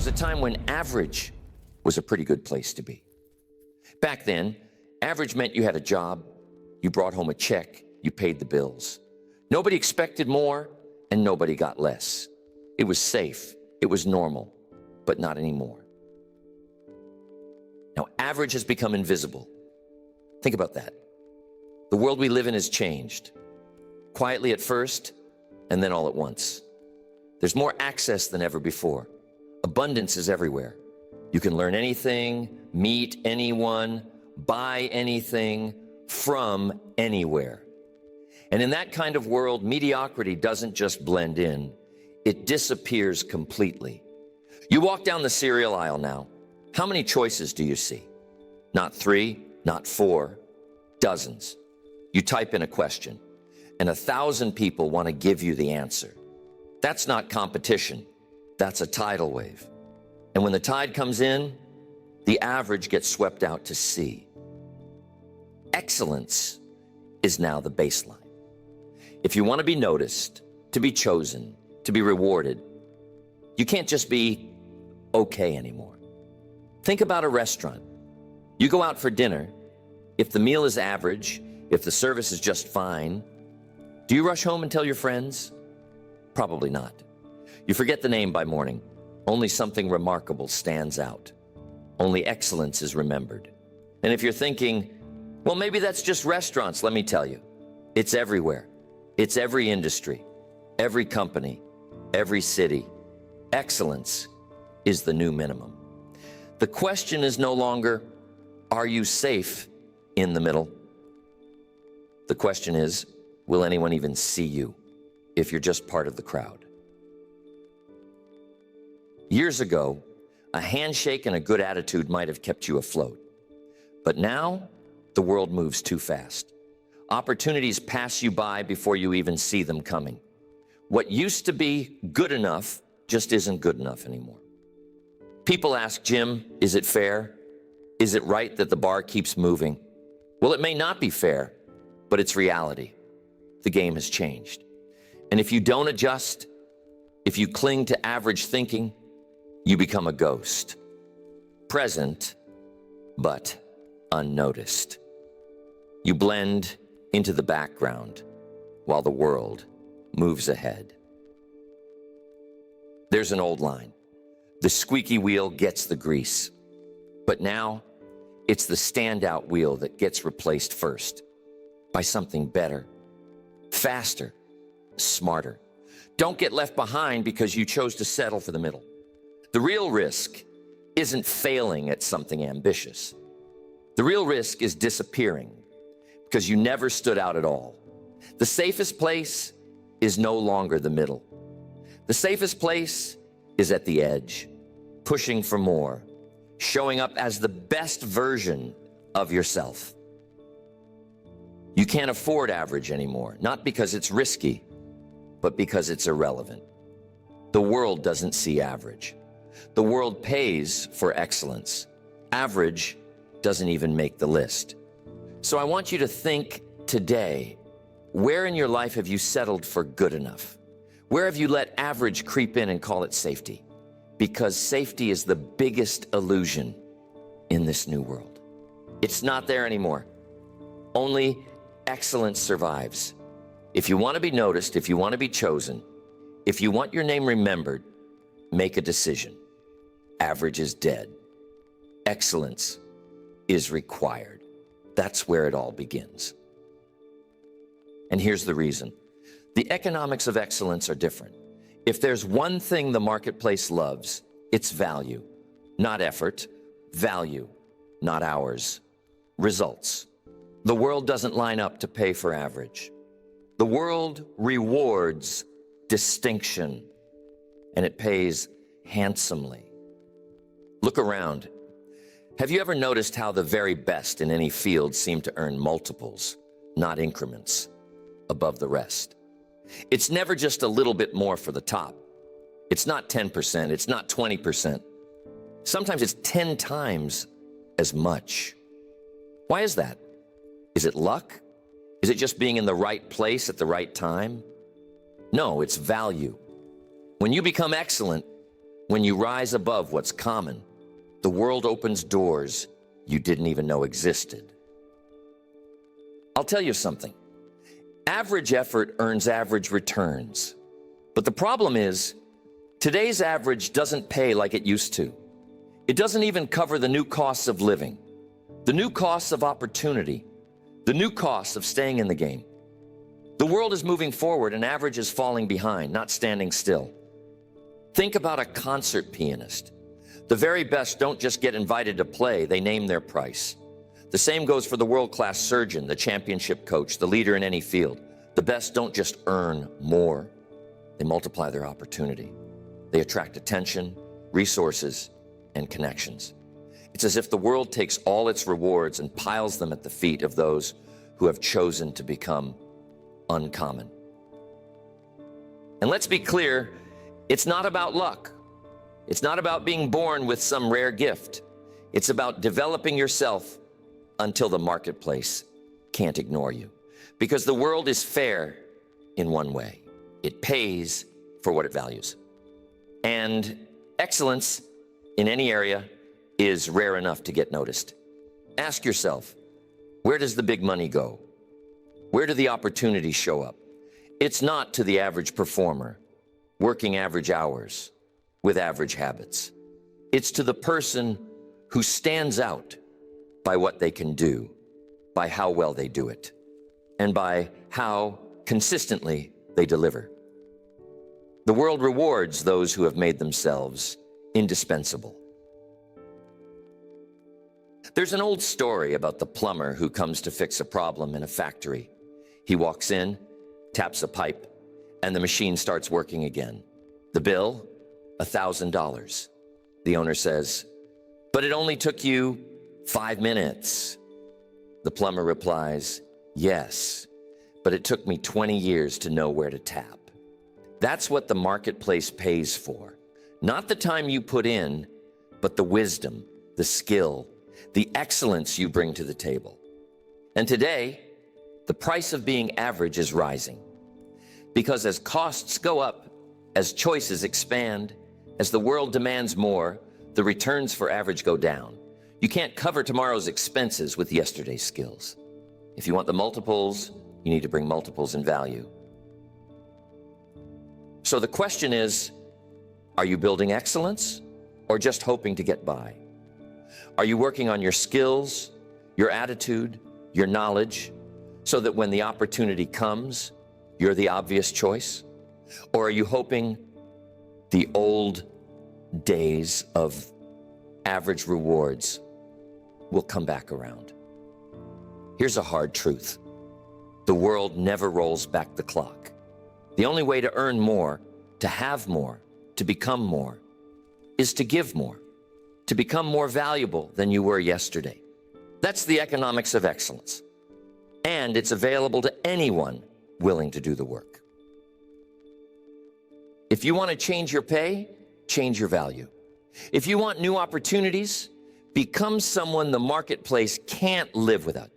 was a time when average was a pretty good place to be. Back then, average meant you had a job, you brought home a check, you paid the bills. Nobody expected more, and nobody got less. It was safe, it was normal, but not anymore. Now, average has become invisible. Think about that. The world we live in has changed. Quietly at first, and then all at once. There's more access than ever before. Abundance is everywhere. You can learn anything, meet anyone, buy anything from anywhere. And in that kind of world, mediocrity doesn't just blend in, it disappears completely. You walk down the cereal aisle now. How many choices do you see? Not 3, not 4, dozens. You type in a question, and 1,000 people want to give you the answer. That's not competition, that's a tidal wave. And when the tide comes in, the average gets swept out to sea. Excellence is now the baseline. If you want to be noticed, to be chosen, to be rewarded, you can't just be okay anymore. Think about a restaurant. You go out for dinner. If the meal is average, if the service is just fine, do you rush home and tell your friends? Probably not. You forget the name by morning. Only something remarkable stands out. Only excellence is remembered. And if you're thinking, well, maybe that's just restaurants, let me tell you, it's everywhere. It's every industry, every company, every city. Excellence is the new minimum. The question is no longer, are you safe in the middle? The question is, will anyone even see you if you're just part of the crowd? Years ago, a handshake and a good attitude might have kept you afloat. But now, the world moves too fast. Opportunities pass you by before you even see them coming. What used to be good enough just isn't good enough anymore. People ask, Jim, is it fair? Is it right that the bar keeps moving? Well, it may not be fair, but it's reality. The game has changed. And if you don't adjust, if you cling to average thinking, you become a ghost. Present, but unnoticed. You blend into the background while the world moves ahead. There's an old line. The squeaky wheel gets the grease. But now, it's the standout wheel that gets replaced first by something better, faster, smarter. Don't get left behind because you chose to settle for the middle. The real risk isn't failing at something ambitious. The real risk is disappearing because you never stood out at all. The safest place is no longer the middle. The safest place is at the edge, pushing for more, showing up as the best version of yourself. You can't afford average anymore, not because it's risky, but because it's irrelevant. The world doesn't see average. The world pays for excellence. Average doesn't even make the list. So I want you to think today, where in your life have you settled for good enough? Where have you let average creep in and call it safety? Because safety is the biggest illusion in this new world. It's not there anymore. Only excellence survives. If you want to be noticed, if you want to be chosen, if you want your name remembered, make a decision. Average is dead. Excellence is required. That's where it all begins. And here's the reason. The economics of excellence are different. If there's one thing the marketplace loves, it's value, not effort. Value, not hours. Results. The world doesn't line up to pay for average. The world rewards distinction, and it pays handsomely. Look around. Have you ever noticed how the very best in any field seem to earn multiples, not increments, above the rest? It's never just a little bit more for the top. It's not 10%, it's not 20%. Sometimes it's 10 times as much. Why is that? Is it luck? Is it just being in the right place at the right time? No, it's value. When you become excellent, When you rise above what's common, the world opens doors you didn't even know existed. I'll tell you something. Average effort earns average returns. But the problem is, today's average doesn't pay like it used to. It doesn't even cover the new costs of living, the new costs of opportunity, the new costs of staying in the game. The world is moving forward and average is falling behind, not standing still. Think about a concert pianist. The very best don't just get invited to play, they name their price. The same goes for the world-class surgeon, the championship coach, the leader in any field. The best don't just earn more, they multiply their opportunity. They attract attention, resources, and connections. It's as if the world takes all its rewards and piles them at the feet of those who have chosen to become uncommon. And let's be clear, it's not about luck. It's not about being born with some rare gift. It's about developing yourself until the marketplace can't ignore you. Because the world is fair in one way. It pays for what it values. And excellence in any area is rare enough to get noticed. Ask yourself, where does the big money go? Where do the opportunities show up? It's not to the average performer, working average hours, with average habits. It's to the person who stands out by what they can do, by how well they do it, and by how consistently they deliver. The world rewards those who have made themselves indispensable. There's an old story about the plumber who comes to fix a problem in a factory. He walks in, taps a pipe, and the machine starts working again. The bill, $1,000. The owner says, "But it only took you 5 minutes." The plumber replies, "Yes, but it took me 20 years to know where to tap." That's what the marketplace pays for. Not the time you put in, but the wisdom, the skill, the excellence you bring to the table. And today, the price of being average is rising. Because as costs go up, as choices expand, as the world demands more, the returns for average go down. You can't cover tomorrow's expenses with yesterday's skills. If you want the multiples, you need to bring multiples in value. So the question is, are you building excellence or just hoping to get by? Are you working on your skills, your attitude, your knowledge, so that when the opportunity comes, you're the obvious choice? Or are you hoping the old days of average rewards will come back around? Here's a hard truth. The world never rolls back the clock. The only way to earn more, to have more, to become more, is to give more, to become more valuable than you were yesterday. That's the economics of excellence. And it's available to anyone willing to do the work. If you want to change your pay, change your value. If you want new opportunities, become someone the marketplace can't live without.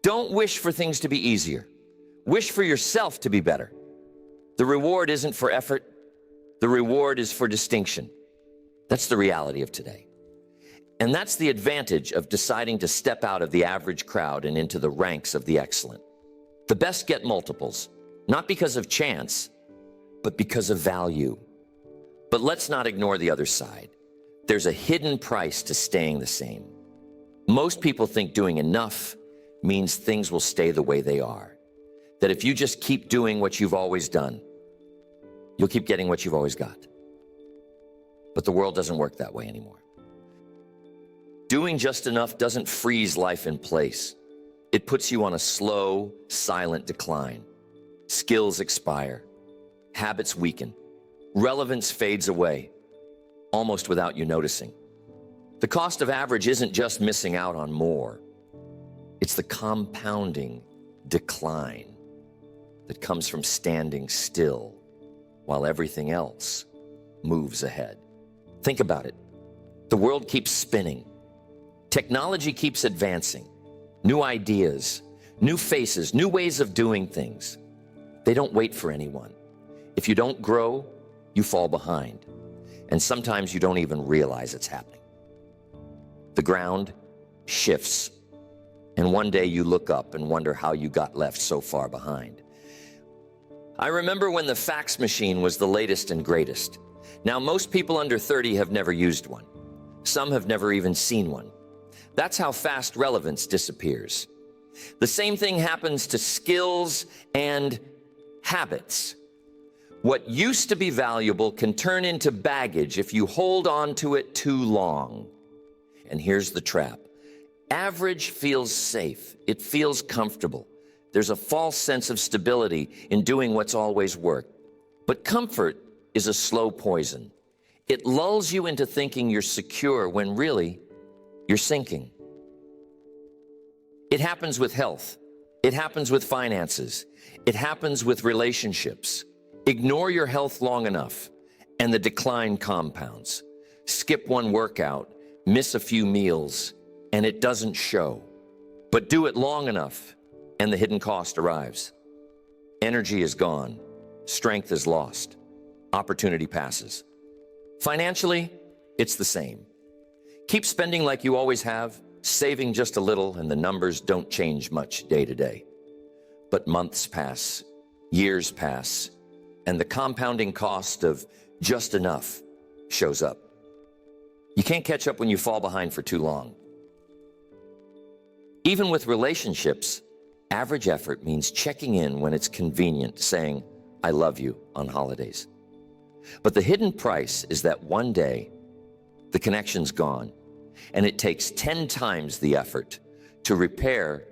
Don't wish for things to be easier. Wish for yourself to be better. The reward isn't for effort. The reward is for distinction. That's the reality of today. And that's the advantage of deciding to step out of the average crowd and into the ranks of the excellent. The best get multiples, not because of chance, but because of value. But let's not ignore the other side. There's a hidden price to staying the same. Most people think doing enough means things will stay the way they are. That if you just keep doing what you've always done, you'll keep getting what you've always got. But the world doesn't work that way anymore. Doing just enough doesn't freeze life in place. It puts you on a slow, silent decline. Skills expire. Habits weaken. Relevance fades away, almost without you noticing. The cost of average isn't just missing out on more. It's the compounding decline that comes from standing still while everything else moves ahead. Think about it. The world keeps spinning. Technology keeps advancing. New ideas, new faces, new ways of doing things. They don't wait for anyone. If you don't grow, you fall behind. and sometimes you don't even realize it's happening. The ground shifts, and one day you look up and wonder how you got left so far behind. I remember when the fax machine was the latest and greatest. Now, most people under 30 have never used one. Some have never even seen one. That's how fast relevance disappears. The same thing happens to skills and habits. What used to be valuable can turn into baggage if you hold on to it too long. And here's the trap. Average feels safe. It feels comfortable. There's a false sense of stability in doing what's always worked. But comfort is a slow poison. It lulls you into thinking you're secure when really you're sinking. It happens with health. It happens with finances. It happens with relationships. Ignore your health long enough, and the decline compounds. Skip one workout, miss a few meals, and it doesn't show. But do it long enough, and the hidden cost arrives. Energy is gone. Strength is lost. Opportunity passes. Financially, it's the same. Keep spending like you always have, saving just a little, and the numbers don't change much day to day. But months pass, years pass, and the compounding cost of just enough shows up. You can't catch up when you fall behind for too long. Even with relationships, average effort means checking in when it's convenient, saying, "I love you" on holidays. But the hidden price is that one day, the connection's gone, and it takes 10 times the effort to repair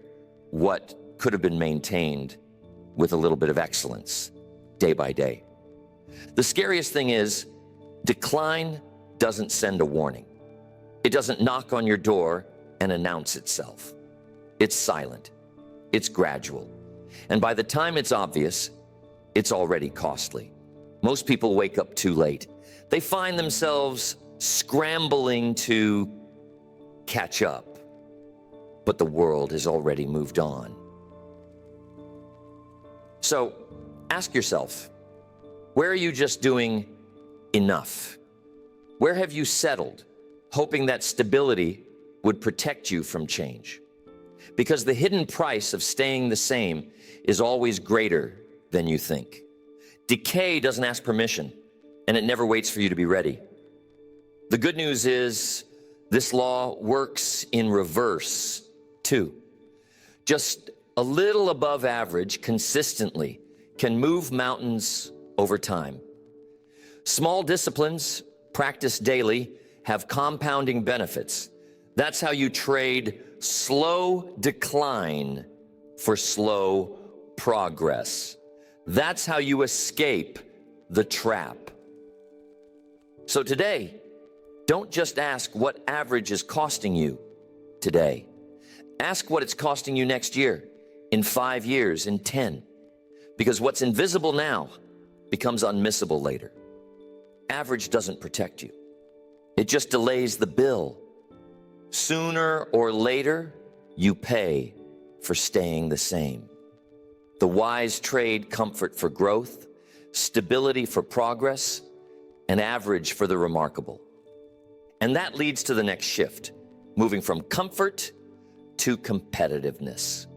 what could have been maintained with a little bit of excellence, day by day. The scariest thing is, decline doesn't send a warning. It doesn't knock on your door and announce itself. It's silent. It's gradual. And by the time it's obvious, it's already costly. Most people wake up too late. They find themselves scrambling to catch up, but the world has already moved on. So ask yourself, where are you just doing enough? Where have you settled, hoping that stability would protect you from change? Because the hidden price of staying the same is always greater than you think. Decay doesn't ask permission, and it never waits for you to be ready. The good news is this law works in reverse, too. Just a little above average consistently can move mountains over time. Small disciplines practiced daily have compounding benefits. That's how you trade slow decline for slow progress. That's how you escape the trap. So today, don't just ask what average is costing you today. Ask what it's costing you next year, in 5 years, in 10. Because what's invisible now becomes unmissable later. Average doesn't protect you. It just delays the bill. Sooner or later, you pay for staying the same. The wise trade comfort for growth, stability for progress, and average for the remarkable. And that leads to the next shift, moving from comfort to competitiveness.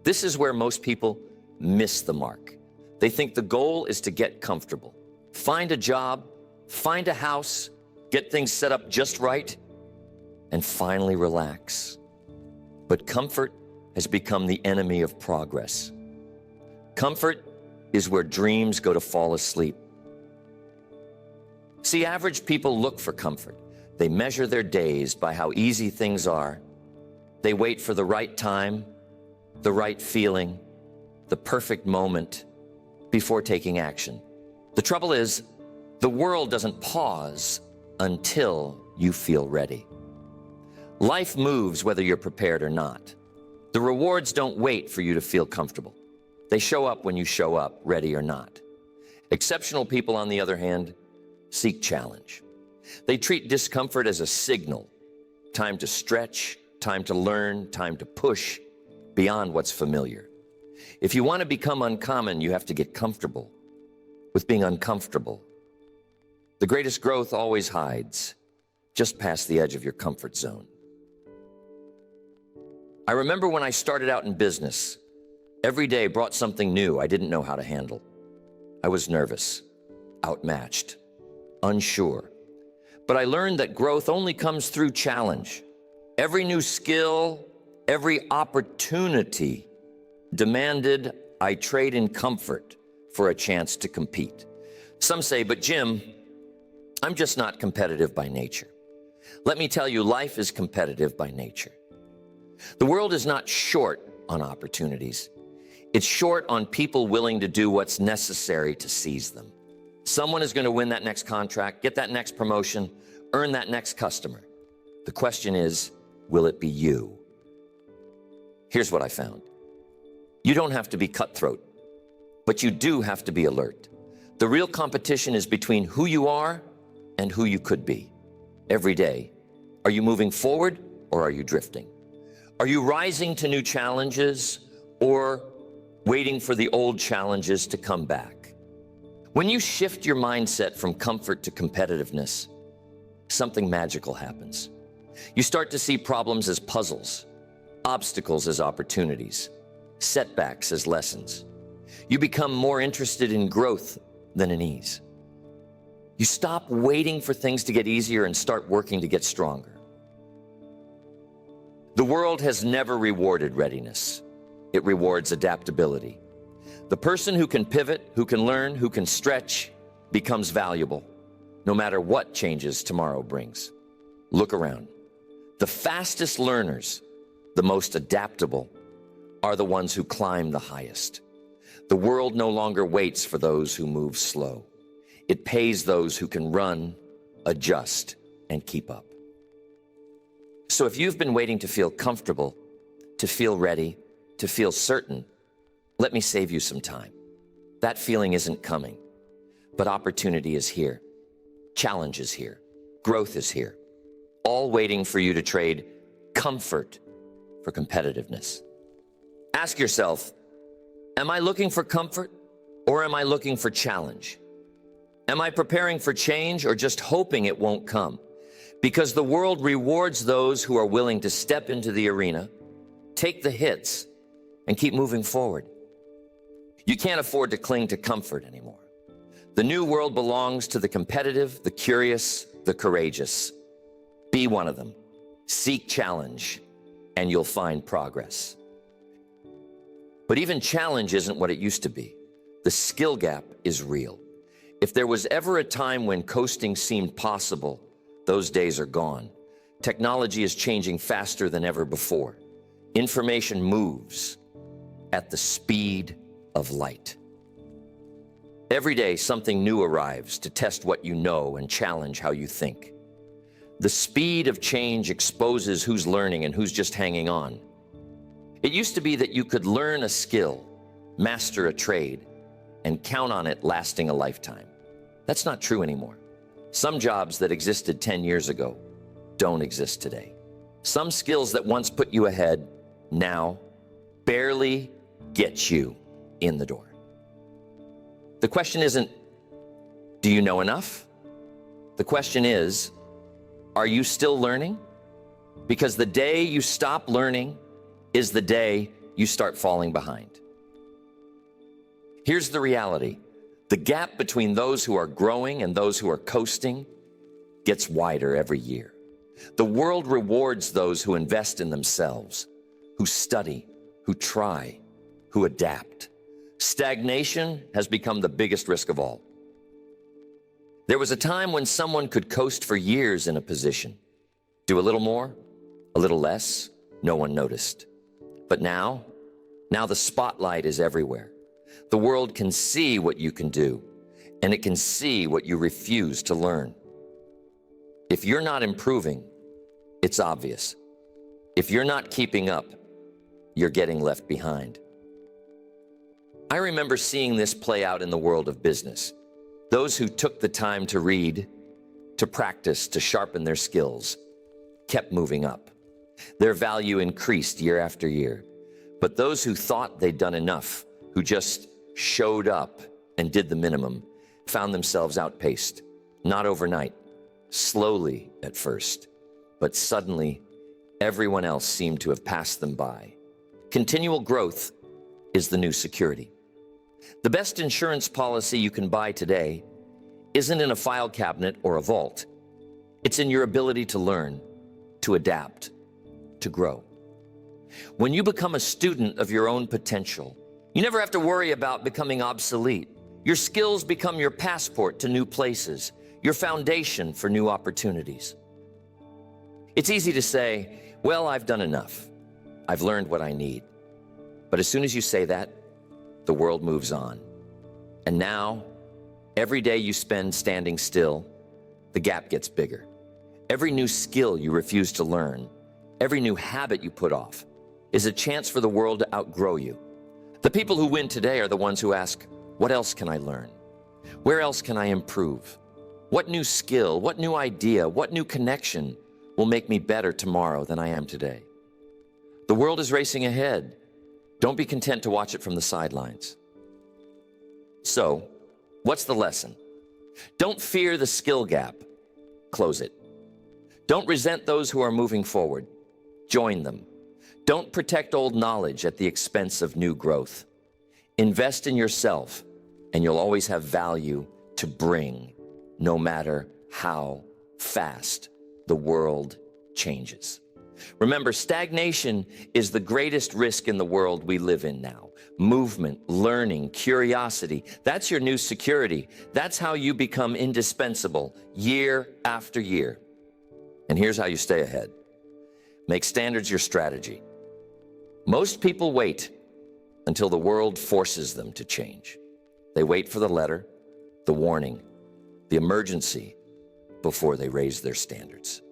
This is where most people miss the mark. They think the goal is to get comfortable, find a job, find a house, get things set up just right, and finally relax. But comfort has become the enemy of progress. Comfort is where dreams go to fall asleep. See, average people look for comfort. They measure their days by how easy things are. They wait for the right time, the right feeling, the perfect moment before taking action. The trouble is, the world doesn't pause until you feel ready. Life moves whether you're prepared or not. The rewards don't wait for you to feel comfortable. They show up when you show up, ready or not. Exceptional people, on the other hand, seek challenge. They treat discomfort as a signal. Time to stretch, time to learn, time to push beyond what's familiar. If you want to become uncommon, you have to get comfortable with being uncomfortable. The greatest growth always hides just past the edge of your comfort zone. I remember when I started out in business, every day brought something new I didn't know how to handle. I was nervous, outmatched, unsure. But I learned that growth only comes through challenge. Every new skill, every opportunity demanded I trade in comfort for a chance to compete. Some say, but Jim, I'm just not competitive by nature. Let me tell you, life is competitive by nature. The world is not short on opportunities. It's short on people willing to do what's necessary to seize them. Someone is going to win that next contract, get that next promotion, earn that next customer. The question is, will it be you? Here's what I found. You don't have to be cutthroat, but you do have to be alert. The real competition is between who you are and who you could be. Every day, are you moving forward or are you drifting? Are you rising to new challenges or waiting for the old challenges to come back? When you shift your mindset from comfort to competitiveness, something magical happens. You start to see problems as puzzles, obstacles as opportunities, setbacks as lessons. You become more interested in growth than in ease. You stop waiting for things to get easier and start working to get stronger. The world has never rewarded readiness. It rewards adaptability. The person who can pivot, who can learn, who can stretch, becomes valuable, no matter what changes tomorrow brings. Look around. The fastest learners, the most adaptable, are the ones who climb the highest. The world no longer waits for those who move slow. It pays those who can run, adjust, and keep up. So if you've been waiting to feel comfortable, to feel ready, to feel certain, let me save you some time. That feeling isn't coming, but opportunity is here. Challenge is here. Growth is here. All waiting for you to trade comfort for competitiveness. Ask yourself, am I looking for comfort or am I looking for challenge? Am I preparing for change or just hoping it won't come? Because the world rewards those who are willing to step into the arena, take the hits, and keep moving forward. You can't afford to cling to comfort anymore. The new world belongs to the competitive, the curious, the courageous. Be one of them. Seek challenge, and you'll find progress. But even challenge isn't what it used to be. The skill gap is real. If there was ever a time when coasting seemed possible, those days are gone. Technology is changing faster than ever before. Information moves at the speed of light. Every day, something new arrives to test what you know and challenge how you think. The speed of change exposes who's learning and who's just hanging on. It used to be that you could learn a skill, master a trade, and count on it lasting a lifetime. That's not true anymore. Some jobs that existed 10 years ago don't exist today. Some skills that once put you ahead now barely get you in the door. The question isn't, do you know enough? The question is, are you still learning? Because the day you stop learning is the day you start falling behind. Here's the reality. The gap between those who are growing and those who are coasting gets wider every year. The world rewards those who invest in themselves, who study, who try, who adapt. Stagnation has become the biggest risk of all. There was a time when someone could coast for years in a position. Do a little more, a little less, no one noticed. But now the spotlight is everywhere. The world can see what you can do, and it can see what you refuse to learn. If you're not improving, it's obvious. If you're not keeping up, you're getting left behind. I remember seeing this play out in the world of business. Those who took the time to read, to practice, to sharpen their skills, kept moving up. Their value increased year after year. But those who thought they'd done enough, who just showed up and did the minimum, found themselves outpaced, Not overnight, slowly at first, but suddenly everyone else seemed to have passed them by. Continual growth is the new security. The best insurance policy you can buy today isn't in a file cabinet or a vault. It's in your ability to learn, to adapt, to grow. When you become a student of your own potential, you never have to worry about becoming obsolete. Your skills become your passport to new places, your foundation for new opportunities. It's easy to say, well, I've done enough. I've learned what I need. But as soon as you say that, the world moves on. And now, every day you spend standing still, the gap gets bigger. Every new skill you refuse to learn, every new habit you put off, is a chance for the world to outgrow you. The people who win today are the ones who ask, what else can I learn? Where else can I improve? What new skill, what new idea, what new connection will make me better tomorrow than I am today? The world is racing ahead. Don't be content to watch it from the sidelines. So, what's the lesson? Don't fear the skill gap. Close it. Don't resent those who are moving forward. Join them. Don't protect old knowledge at the expense of new growth. Invest in yourself, and you'll always have value to bring, no matter how fast the world changes. Remember, stagnation is the greatest risk in the world we live in now. Movement, learning, curiosity, that's your new security. That's how you become indispensable year after year. And here's how you stay ahead. Make standards your strategy. Most people wait until the world forces them to change. They wait for the letter, the warning, the emergency before they raise their standards.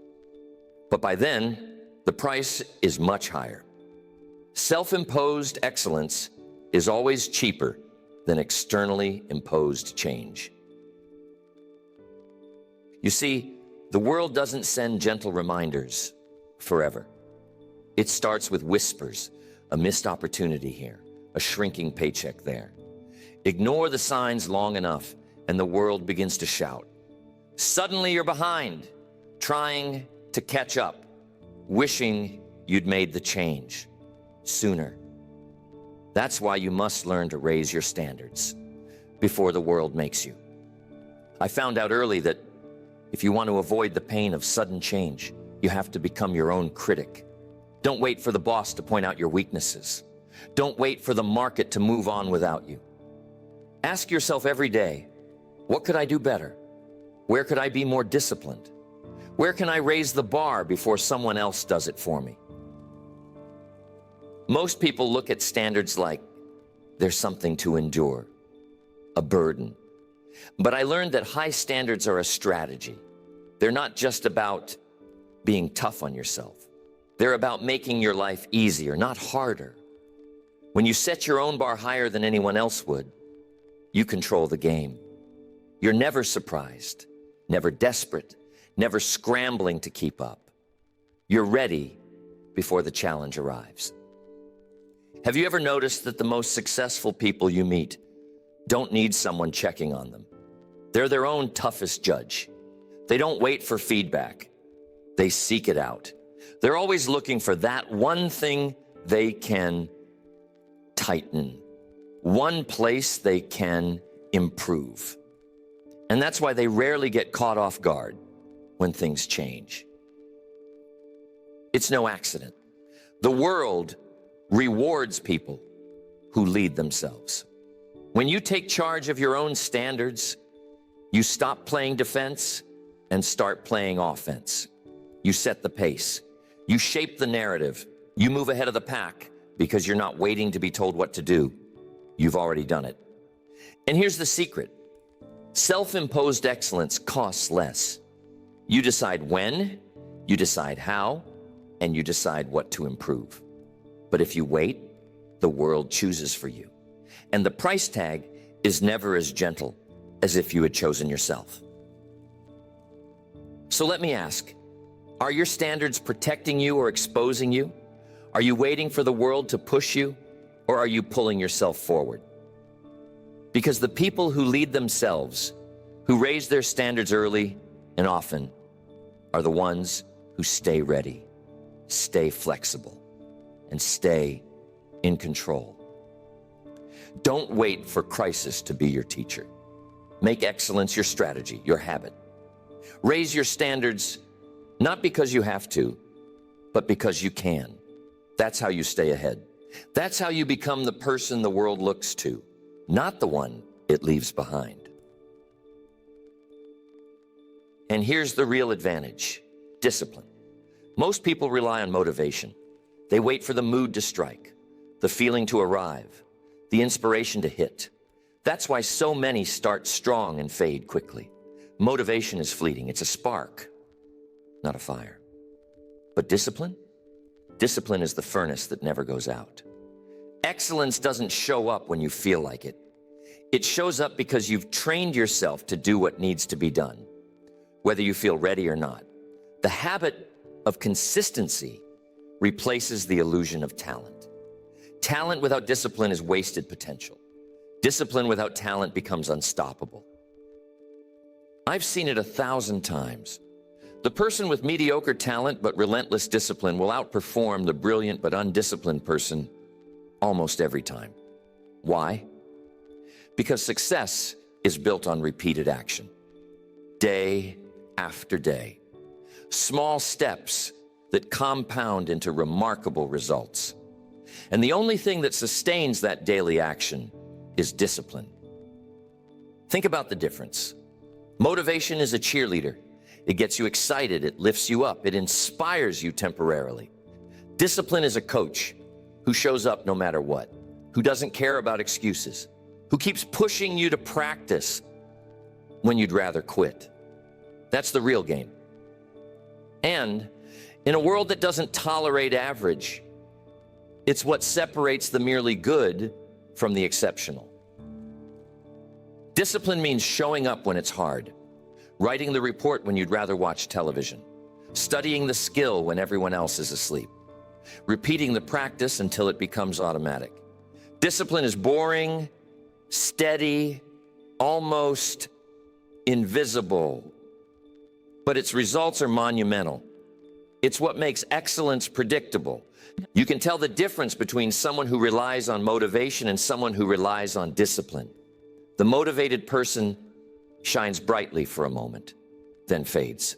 But by then, the price is much higher. Self-imposed excellence is always cheaper than externally imposed change. You see, the world doesn't send gentle reminders forever. It starts with whispers, a missed opportunity here, a shrinking paycheck there. Ignore the signs long enough, and the world begins to shout. Suddenly you're behind, trying to catch up, wishing you'd made the change sooner. That's why you must learn to raise your standards before the world makes you. I found out early that if you want to avoid the pain of sudden change, you have to become your own critic. Don't wait for the boss to point out your weaknesses. Don't wait for the market to move on without you. Ask yourself every day, what could I do better? Where could I be more disciplined? Where can I raise the bar before someone else does it for me? Most people look at standards like there's something to endure, a burden. But I learned that high standards are a strategy. They're not just about being tough on yourself. They're about making your life easier, not harder. When you set your own bar higher than anyone else would, you control the game. You're never surprised, never desperate, never scrambling to keep up. You're ready before the challenge arrives. Have you ever noticed that the most successful people you meet don't need someone checking on them? They're their own toughest judge. They don't wait for feedback. They seek it out. They're always looking for that one thing they can tighten, one place they can improve. And that's why they rarely get caught off guard when things change. It's no accident. The world rewards people who lead themselves. When you take charge of your own standards, you stop playing defense and start playing offense. You set the pace. You shape the narrative. You move ahead of the pack because you're not waiting to be told what to do. You've already done it. And here's the secret. Self-imposed excellence costs less. You decide when, you decide how, and you decide what to improve. But if you wait, the world chooses for you. And the price tag is never as gentle as if you had chosen yourself. So let me ask, are your standards protecting you or exposing you? Are you waiting for the world to push you, or are you pulling yourself forward? Because the people who lead themselves, who raise their standards early and often are the ones who stay ready, stay flexible, and stay in control. Don't wait for crisis to be your teacher. Make excellence your strategy, your habit. Raise your standards, not because you have to, but because you can. That's how you stay ahead. That's how you become the person the world looks to, not the one it leaves behind. And here's the real advantage: discipline. Most people rely on motivation. They wait for the mood to strike, the feeling to arrive, the inspiration to hit. That's why so many start strong and fade quickly. Motivation is fleeting. It's a spark, not a fire. But discipline? Discipline is the furnace that never goes out. Excellence doesn't show up when you feel like it. It shows up because you've trained yourself to do what needs to be done, whether you feel ready or not. The habit of consistency replaces the illusion of talent. Talent without discipline is wasted potential. Discipline without talent becomes unstoppable. I've seen it 1,000 times. The person with mediocre talent but relentless discipline will outperform the brilliant but undisciplined person almost every time. Why? Because success is built on repeated action. Day after day. Small steps that compound into remarkable results. And the only thing that sustains that daily action is discipline. Think about the difference. Motivation is a cheerleader. It gets you excited, it lifts you up, it inspires you temporarily. Discipline is a coach who shows up no matter what, who doesn't care about excuses, who keeps pushing you to practice when you'd rather quit. That's the real game. And in a world that doesn't tolerate average, it's what separates the merely good from the exceptional. Discipline means showing up when it's hard, writing the report when you'd rather watch television, studying the skill when everyone else is asleep, repeating the practice until it becomes automatic. Discipline is boring, steady, almost invisible, but its results are monumental. It's what makes excellence predictable. You can tell the difference between someone who relies on motivation and someone who relies on discipline. The motivated person shines brightly for a moment, then fades.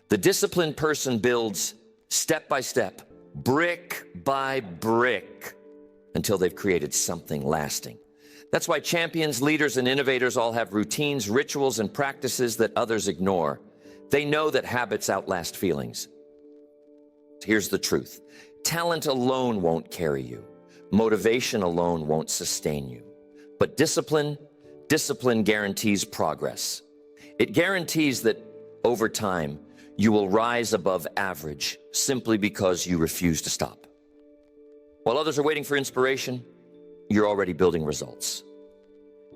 The disciplined person builds step by step, brick by brick, until they've created something lasting. That's why champions, leaders, and innovators all have routines, rituals, and practices that others ignore. They know that habits outlast feelings. Here's the truth. Talent alone won't carry you. Motivation alone won't sustain you. But discipline guarantees progress. It guarantees that over time, you will rise above average simply because you refuse to stop. While others are waiting for inspiration, you're already building results.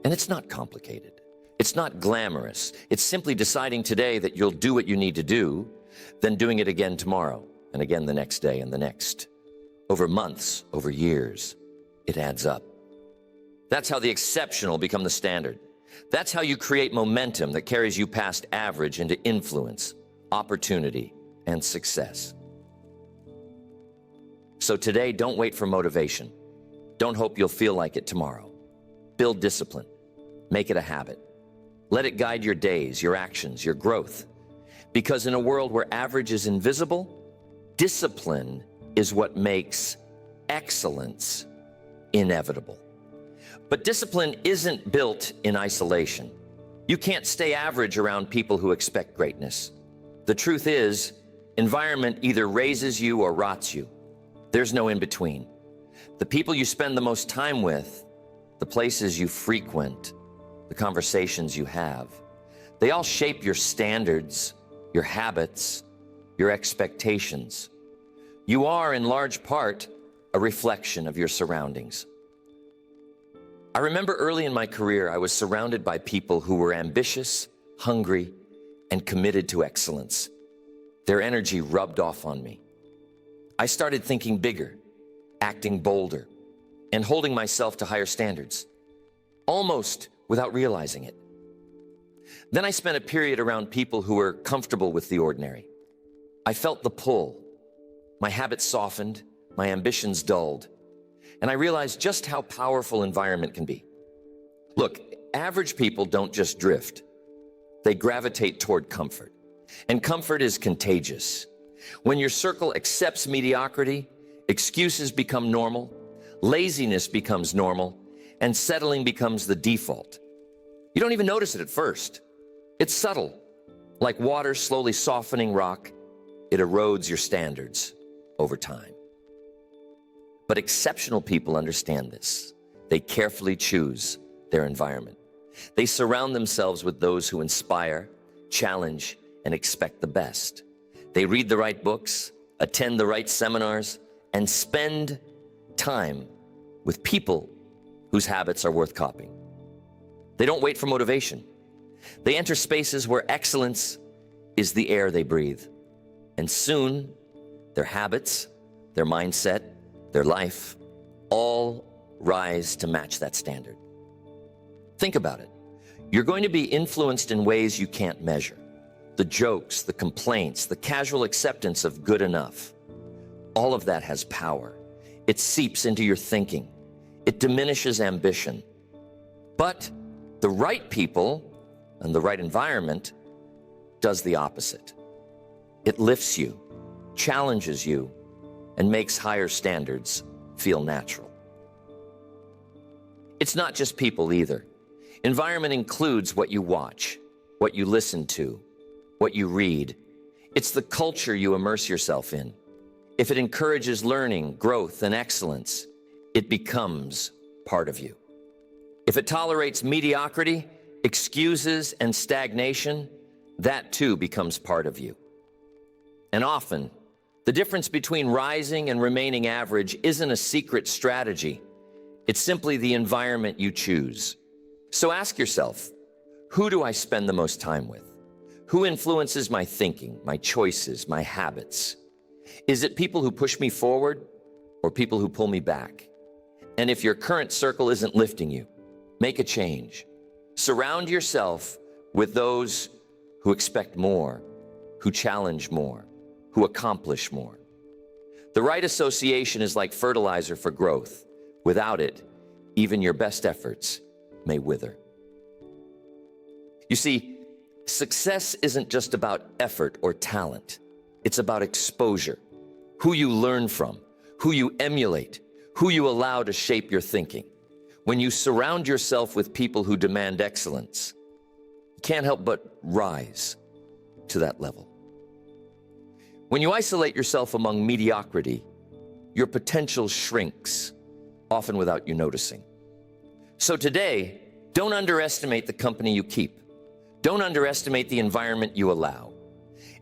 And it's not complicated. It's not glamorous. It's simply deciding today that you'll do what you need to do, then doing it again tomorrow, and again the next day and the next. Over months, over years, it adds up. That's how the exceptional become the standard. That's how you create momentum that carries you past average into influence, opportunity, and success. So today, don't wait for motivation. Don't hope you'll feel like it tomorrow. Build discipline. Make it a habit. Let it guide your days, your actions, your growth. Because in a world where average is invisible, discipline is what makes excellence inevitable. But discipline isn't built in isolation. You can't stay average around people who expect greatness. The truth is, environment either raises you or rots you. There's no in between. The people you spend the most time with, the places you frequent, the conversations you have, they all shape your standards, your habits, your expectations. You are, in large part, a reflection of your surroundings. I remember early in my career, I was surrounded by people who were ambitious, hungry, and committed to excellence. Their energy rubbed off on me. I started thinking bigger, acting bolder, and holding myself to higher standards, almost without realizing it. Then I spent a period around people who were comfortable with the ordinary. I felt the pull. My habits softened, my ambitions dulled, and I realized just how powerful environment can be. Look, average people don't just drift. They gravitate toward comfort. And comfort is contagious. When your circle accepts mediocrity, excuses become normal, laziness becomes normal, and settling becomes the default. You don't even notice it at first. It's subtle. Like water slowly softening rock, it erodes your standards over time. But exceptional people understand this. They carefully choose their environment. They surround themselves with those who inspire, challenge, and expect the best. They read the right books, attend the right seminars, and spend time with people whose habits are worth copying. They don't wait for motivation. They enter spaces where excellence is the air they breathe. And soon, their habits, their mindset, their life, all rise to match that standard. Think about it. You're going to be influenced in ways you can't measure. The jokes, the complaints, the casual acceptance of good enough. All of that has power. It seeps into your thinking. It diminishes ambition. But the right people and the right environment does the opposite. It lifts you, challenges you, and makes higher standards feel natural. It's not just people either. Environment includes what you watch, what you listen to, what you read. It's the culture you immerse yourself in. If it encourages learning, growth, and excellence, it becomes part of you. If it tolerates mediocrity, excuses, and stagnation, that too becomes part of you. And often, the difference between rising and remaining average isn't a secret strategy. It's simply the environment you choose. So ask yourself, who do I spend the most time with? Who influences my thinking, my choices, my habits? Is it people who push me forward or people who pull me back? And if your current circle isn't lifting you, make a change. Surround yourself with those who expect more, who challenge more, who accomplish more. The right association is like fertilizer for growth. Without it, even your best efforts may wither. You see, success isn't just about effort or talent. It's about exposure, who you learn from, who you emulate, who you allow to shape your thinking. When you surround yourself with people who demand excellence, you can't help but rise to that level. When you isolate yourself among mediocrity, your potential shrinks, often without you noticing. So today, don't underestimate the company you keep. Don't underestimate the environment you allow.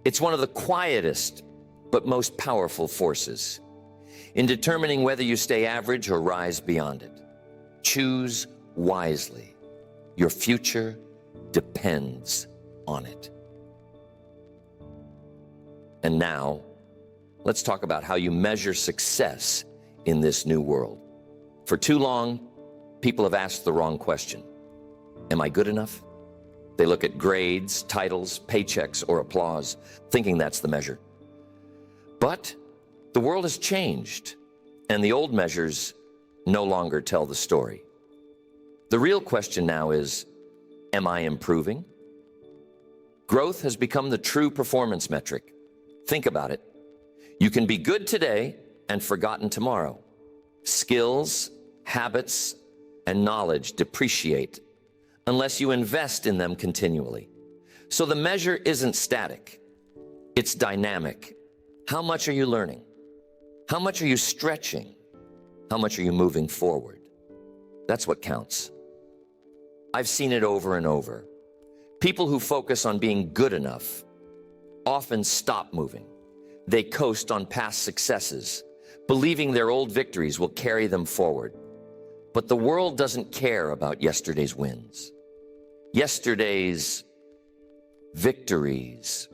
It's one of the quietest but most powerful forces in determining whether you stay average or rise beyond it. Choose wisely. Your future depends on it. And now, let's talk about how you measure success in this new world. For too long, people have asked the wrong question. Am I good enough? They look at grades, titles, paychecks, or applause, thinking that's the measure. But the world has changed, and the old measures no longer tell the story. The real question now is, am I improving? Growth has become the true performance metric. Think about it. You can be good today and forgotten tomorrow. Skills, habits, and knowledge depreciate unless you invest in them continually. So the measure isn't static. It's dynamic. How much are you learning? How much are you stretching? How much are you moving forward? That's what counts. I've seen it over and over. People who focus on being good enough often stop moving. They coast on past successes, believing their old victories will carry them forward. But the world doesn't care about yesterday's wins. Yesterday's victories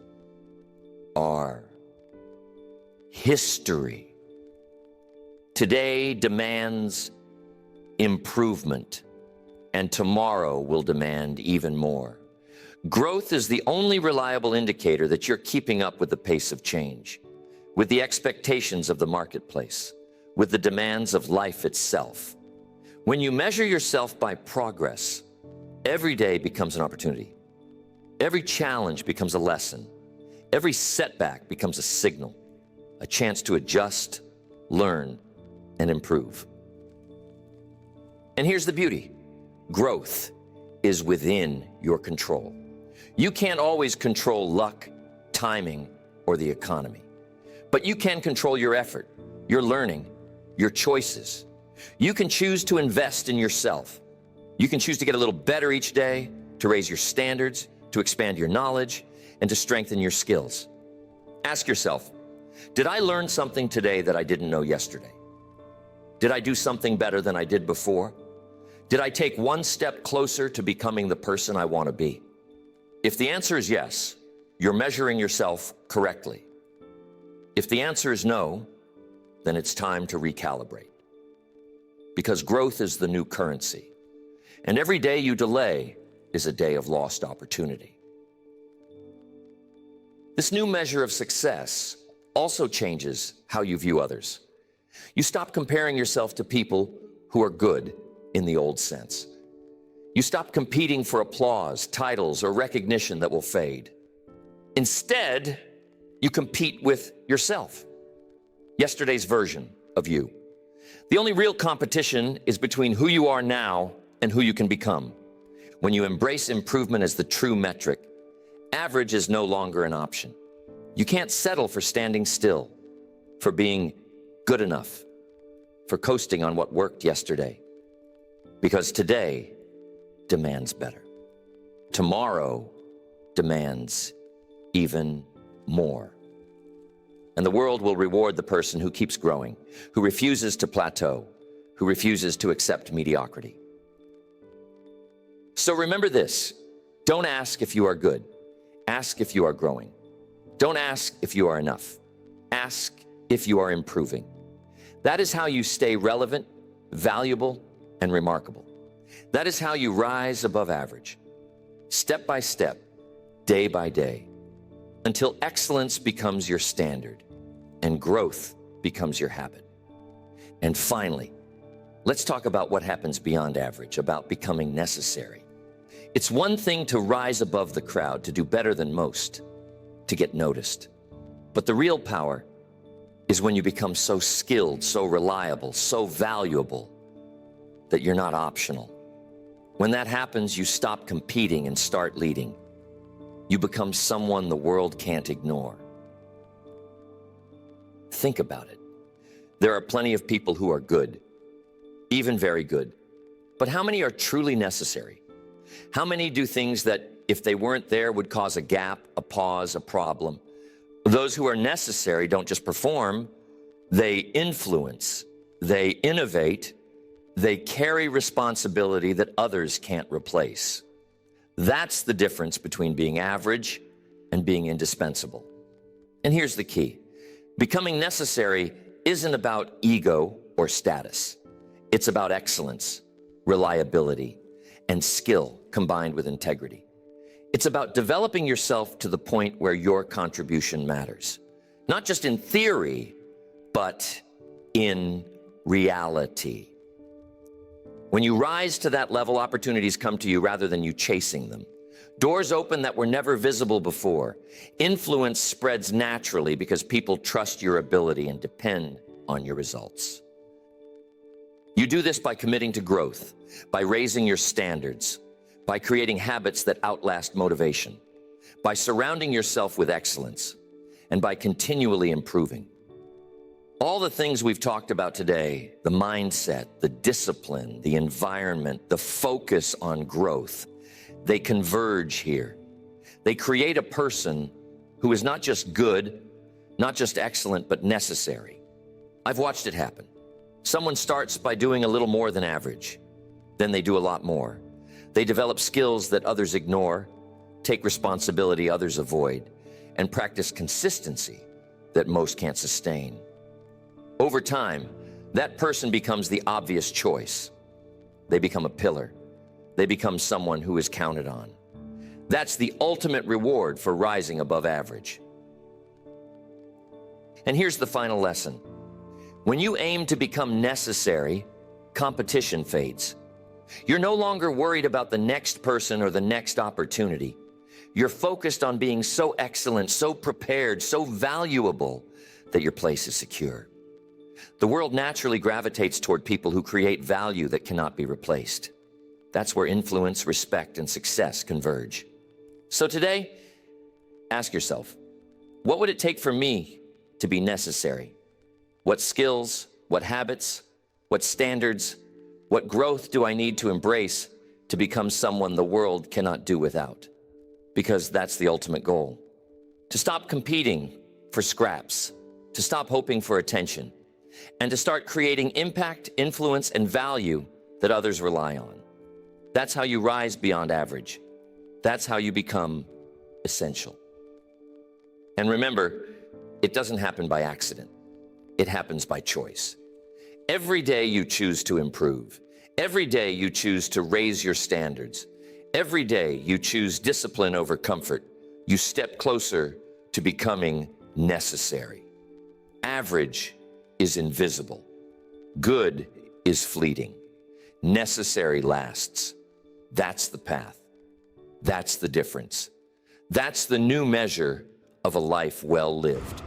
are history. Today demands improvement, and tomorrow will demand even more. Growth is the only reliable indicator that you're keeping up with the pace of change, with the expectations of the marketplace, with the demands of life itself. When you measure yourself by progress, every day becomes an opportunity. Every challenge becomes a lesson. Every setback becomes a signal, a chance to adjust, learn, and improve. And here's the beauty. Growth is within your control. You can't always control luck, timing, or the economy. But you can control your effort, your learning, your choices. You can choose to invest in yourself. You can choose to get a little better each day, to raise your standards, to expand your knowledge, and to strengthen your skills. Ask yourself, did I learn something today that I didn't know yesterday? Did I do something better than I did before? Did I take one step closer to becoming the person I want to be? If the answer is yes, you're measuring yourself correctly. If the answer is no, then it's time to recalibrate. Because growth is the new currency. And every day you delay is a day of lost opportunity. This new measure of success also changes how you view others. You stop comparing yourself to people who are good in the old sense. You stop competing for applause, titles, or recognition that will fade. Instead, you compete with yourself, yesterday's version of you. The only real competition is between who you are now and who you can become. When you embrace improvement as the true metric, average is no longer an option. You can't settle for standing still, for being good enough, for coasting on what worked yesterday. Because today demands better. Tomorrow demands even more. And the world will reward the person who keeps growing, who refuses to plateau, who refuses to accept mediocrity. So remember this, don't ask if you are good. Ask if you are growing. Don't ask if you are enough. Ask if you are improving. That is how you stay relevant, valuable, and remarkable. That is how you rise above average, step by step, day by day, until excellence becomes your standard and growth becomes your habit. And finally, let's talk about what happens beyond average, about becoming necessary. It's one thing to rise above the crowd, to do better than most, to get noticed. But the real power is when you become so skilled, so reliable, so valuable that you're not optional. When that happens, you stop competing and start leading. You become someone the world can't ignore. Think about it. There are plenty of people who are good, even very good. But how many are truly necessary? How many do things that, if they weren't there, would cause a gap, a pause, a problem? Those who are necessary don't just perform, they influence, they innovate, they carry responsibility that others can't replace. That's the difference between being average and being indispensable. And here's the key. Becoming necessary isn't about ego or status. It's about excellence, reliability, and skill combined with integrity. It's about developing yourself to the point where your contribution matters. Not just in theory, but in reality. When you rise to that level, opportunities come to you rather than you chasing them. Doors open that were never visible before. Influence spreads naturally because people trust your ability and depend on your results. You do this by committing to growth, by raising your standards, by creating habits that outlast motivation, by surrounding yourself with excellence, and by continually improving. All the things we've talked about today, the mindset, the discipline, the environment, the focus on growth, they converge here. They create a person who is not just good, not just excellent, but necessary. I've watched it happen. Someone starts by doing a little more than average. Then they do a lot more. They develop skills that others ignore, take responsibility others avoid, and practice consistency that most can't sustain. Over time, that person becomes the obvious choice. They become a pillar. They become someone who is counted on. That's the ultimate reward for rising above average. And here's the final lesson. When you aim to become necessary, competition fades. You're no longer worried about the next person or the next opportunity. You're focused on being so excellent, so prepared, so valuable that your place is secure. The world naturally gravitates toward people who create value that cannot be replaced. That's where influence, respect, and success converge. So today, ask yourself, what would it take for me to be necessary? What skills, what habits, what standards, what growth do I need to embrace to become someone the world cannot do without? Because that's the ultimate goal. To stop competing for scraps, to stop hoping for attention, and to start creating impact, influence, and value that others rely on. That's how you rise beyond average. That's how you become essential. And remember, it doesn't happen by accident. It happens by choice. Every day you choose to improve. Every day you choose to raise your standards. Every day you choose discipline over comfort. You step closer to becoming necessary. Average is invisible. Good is fleeting. Necessary lasts. That's the path. That's the difference. That's the new measure of a life well lived.